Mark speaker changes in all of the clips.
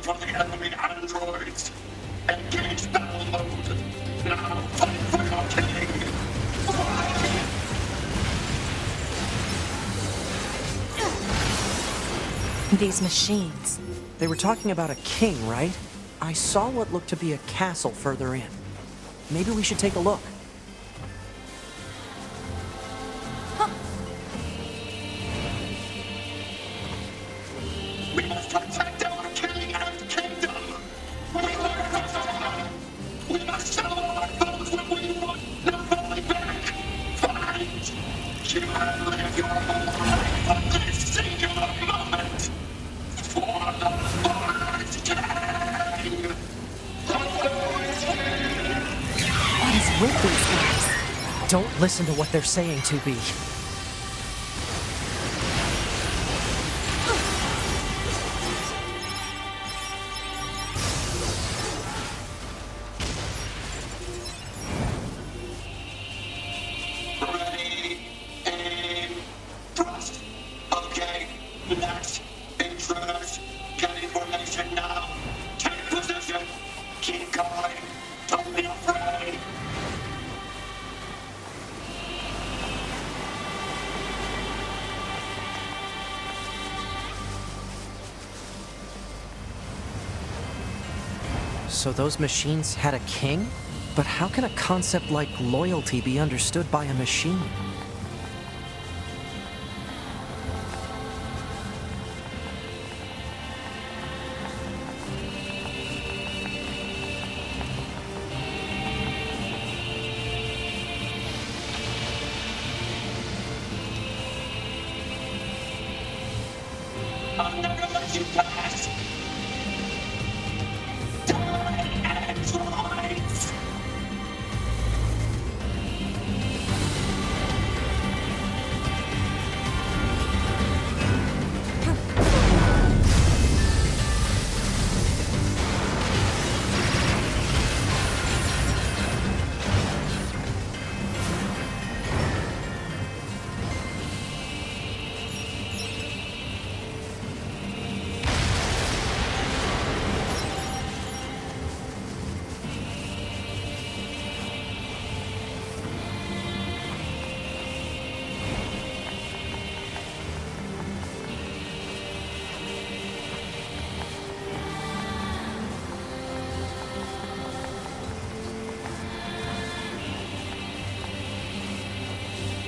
Speaker 1: for the enemy androids. Engage battle mode. Now fight for your king.
Speaker 2: These machines.
Speaker 3: They were talking about a king, right? I saw what looked to be a castle further in. Maybe we should take a look.
Speaker 1: We must protect our king and kingdom. We must show our foes what we want, no falling back. Fight! You have lived your whole life on this singular moment. For the Lord's king!
Speaker 2: What is with these guys?
Speaker 3: Don't listen to what they're saying, 2B.
Speaker 1: Ready, aim, thrust. Okay, next. Intruders, get information now. Take position. Keep going. Don't be afraid.
Speaker 3: So those machines had a king? But how can a concept like loyalty be understood by a machine?
Speaker 1: I'll never let you pass. Die, androids!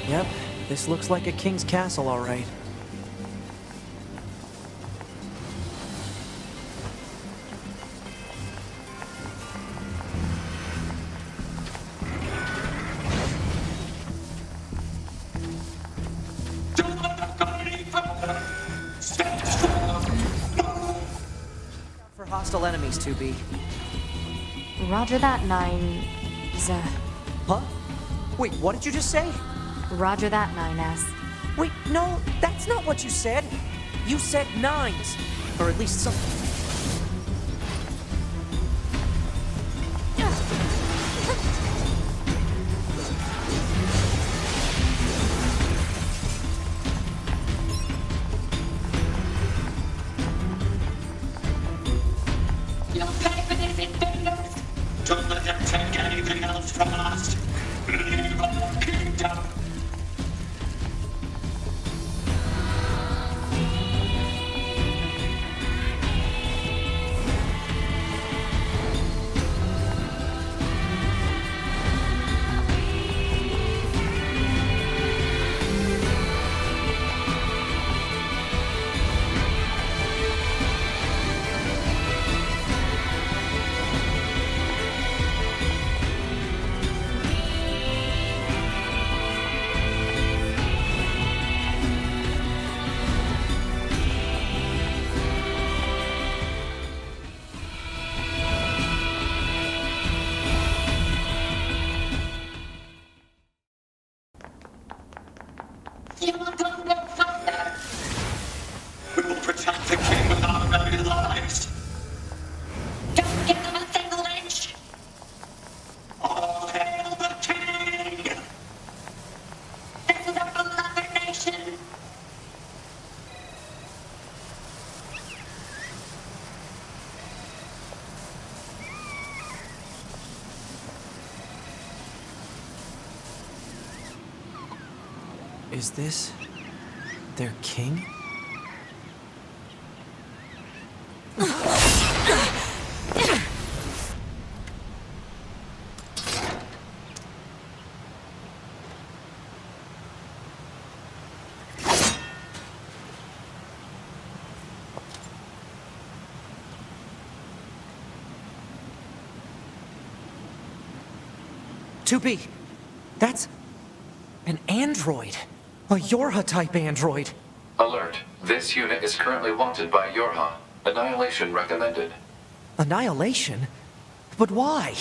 Speaker 3: Yep, this looks like a king's castle, all right.
Speaker 1: Don't let them go any further! Stay strong!
Speaker 3: For hostile enemies, 2B.
Speaker 2: Roger that, 9...
Speaker 3: Huh? Wait, what did you just say?
Speaker 2: Roger that, 9S.
Speaker 3: Wait, no, that's not what you said. You said nines. Or at least something.
Speaker 1: You'll pay for this, invaders! Don't let them take anything else from us! Leave our kingdom!
Speaker 3: Is this their king? Tupi, that's an android. A Yorha-type android.
Speaker 4: Alert. This unit is currently wanted by Yorha. Annihilation recommended.
Speaker 3: Annihilation? But why?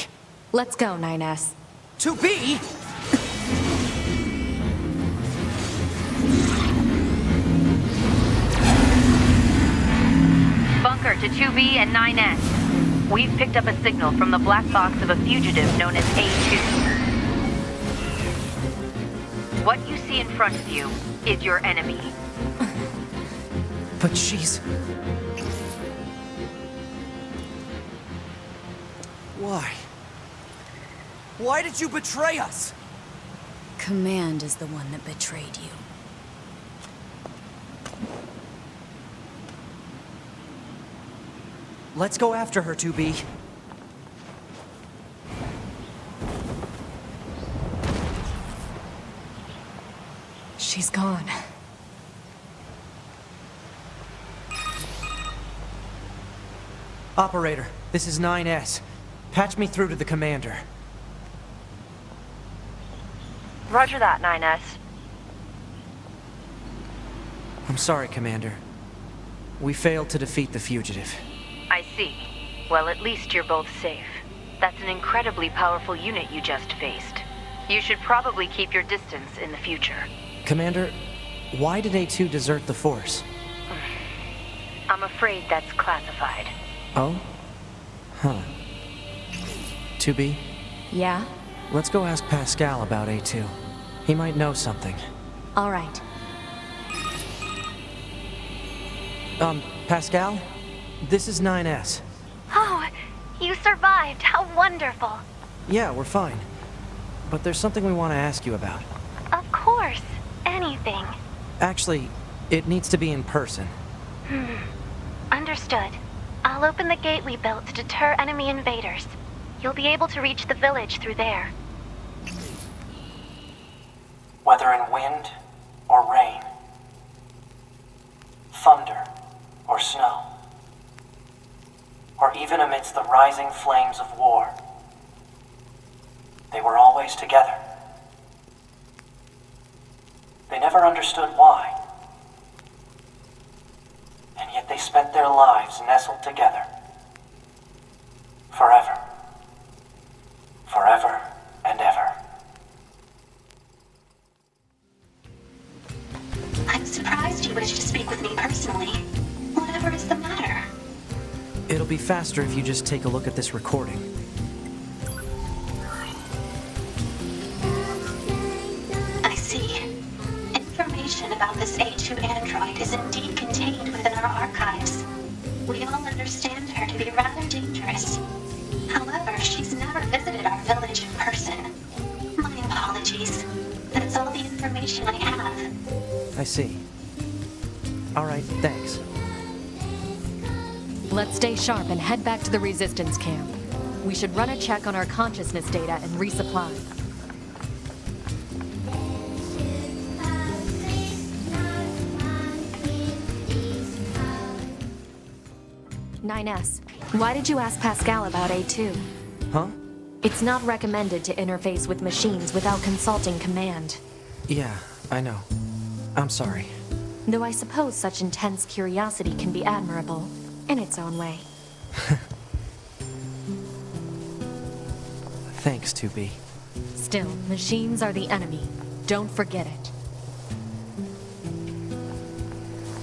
Speaker 2: Let's go, 9S.
Speaker 3: Tupi!
Speaker 5: Bunker to 2B and 9S. We've picked up a signal from the black box of a fugitive known as A2. What you see in front of you is your enemy.
Speaker 3: But she's... Why? Why did you betray us?
Speaker 6: Command is the one that betrayed you.
Speaker 3: Let's go after her, 2B.
Speaker 2: She's gone.
Speaker 3: Operator, this is 9S. Patch me through to the commander.
Speaker 5: Roger that, 9S.
Speaker 3: I'm sorry, Commander. We failed to defeat the fugitive.
Speaker 5: I see. Well, at least you're both safe. That's an incredibly powerful unit you just faced. You should probably keep your distance in the future.
Speaker 3: Commander, why did A2 desert the Force?
Speaker 5: I'm afraid that's classified.
Speaker 3: Oh? Huh. 2B,
Speaker 2: Yeah?
Speaker 3: let's go ask Pascal about A2. He might know something.
Speaker 2: All right.
Speaker 3: Pascal? This is 9S.
Speaker 7: Oh, you survived. How wonderful.
Speaker 3: Yeah, we're fine. But there's something we want to ask you about.
Speaker 7: Of course. Anything.
Speaker 3: Actually, it needs to be in person.
Speaker 7: Understood. I'll open the gate we built to deter enemy invaders. You'll be able to reach the village through there.
Speaker 3: Whether in wind or rain, thunder or snow, or even amidst the rising flames of war, they were always together. They never understood why, and yet they spent their lives nestled together. Forever. Forever and ever.
Speaker 8: I'm surprised you wish to speak with me personally. Whatever is the matter?
Speaker 3: It'll be faster if you just take a look at this recording.
Speaker 8: I see. Information about this A2 android is indeed contained within our archives. We all understand her to be rather dangerous. However, she's never visited our village in person. My apologies. That's all the information I have.
Speaker 3: I see. All right, thanks.
Speaker 2: Let's stay sharp and head back to the resistance camp. We should run a check on our consciousness data and resupply. "9S, why did you ask Pascal about A2?
Speaker 3: Huh?
Speaker 2: It's not recommended to interface with machines without consulting command.
Speaker 3: Yeah, I know. I'm sorry.
Speaker 2: Though I suppose such intense curiosity can be admirable, in its own way.
Speaker 3: Thanks, 2B.
Speaker 2: Still, machines are the enemy. Don't forget it.